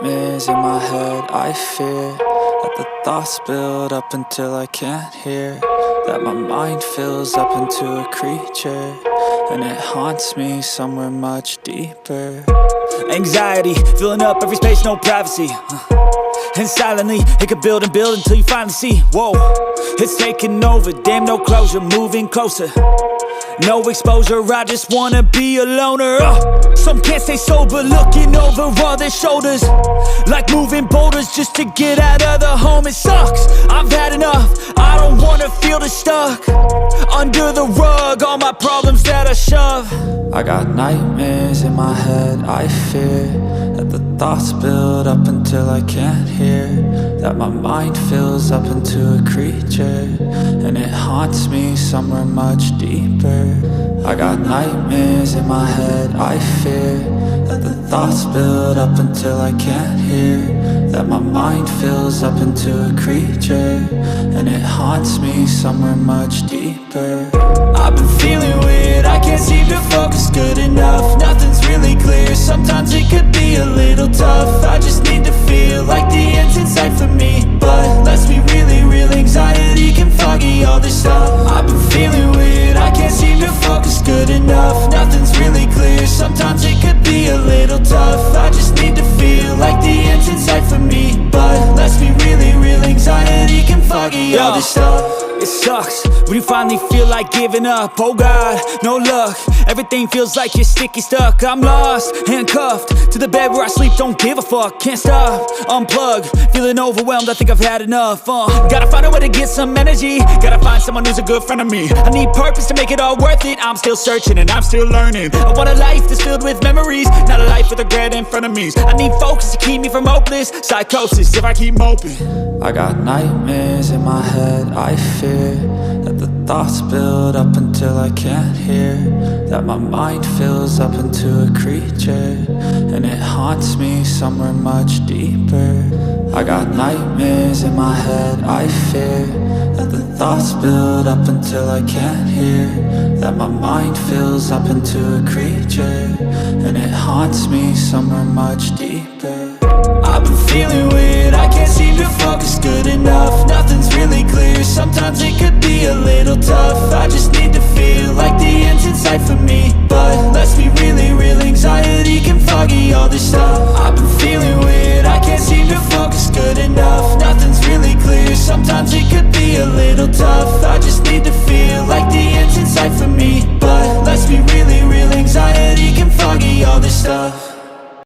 nightmares in my head. I fear that the thoughts build up until I can't hear, that my mind fills up into a creature, and it haunts me somewhere much deeper. Anxiety, filling up every space, no privacy. And silently, it could build and build until you finally see, whoa, it's taking over, damn no closure, moving closer. No exposure, I just wanna be a loner. Some can't stay sober, looking over all their shoulders, like moving boulders just to get out of the home. It sucks, I've had enough, I don't wanna feel the stuck under the rug, all my problems that I shove. I got nightmares in my head. I fear that the thoughts build up until I can't hear, that my mind fills up into a creature, and it haunts me somewhere much deeper. I got nightmares in my head. I fear that the thoughts build up until I can't hear, that my mind fills up into a creature, and it haunts me somewhere much deeper. I've been feeling weird, I can't seem to focus good enough. Nothing's really clear, sometimes it could be a little tough. I just need to feel like the end's in sight for me, but let's be really real, anxiety can foggy all this stuff. I've been feeling weird, I can't seem to focus good enough. Nothing's really clear, sometimes it could be a little tough. I just need to feel like the end's in sight for me, but let's be really real, anxiety can foggy all this stuff. It sucks when you finally feel like giving up. Oh God, no luck, everything feels like you're sticky stuck. I'm lost, handcuffed to the bed where I sleep, don't give a fuck. Can't stop, unplug, feeling overwhelmed, I think I've had enough. Gotta find a way to get some energy, gotta find someone who's a good friend of me. I need purpose to make it all worth it, I'm still searching and I'm still learning. I want a life that's filled with memories, not a life with regret and frenemies. I need focus to keep me from hopeless psychosis if I keep moping. I got nightmares in my head. I fear that the thoughts build up until I can't hear, that my mind fills up into a creature, and it haunts me somewhere much deeper. I got nightmares in my head. I fear that the thoughts build up until I can't hear, that my mind fills up into a creature, and it haunts me somewhere much deeper. I've been feeling weird, I can't seem to focus good enough. Nothing's really clear, sometimes it could be a little tough. I just need to feel like the end's in sight for me, but let's be really real, anxiety can foggy all this stuff.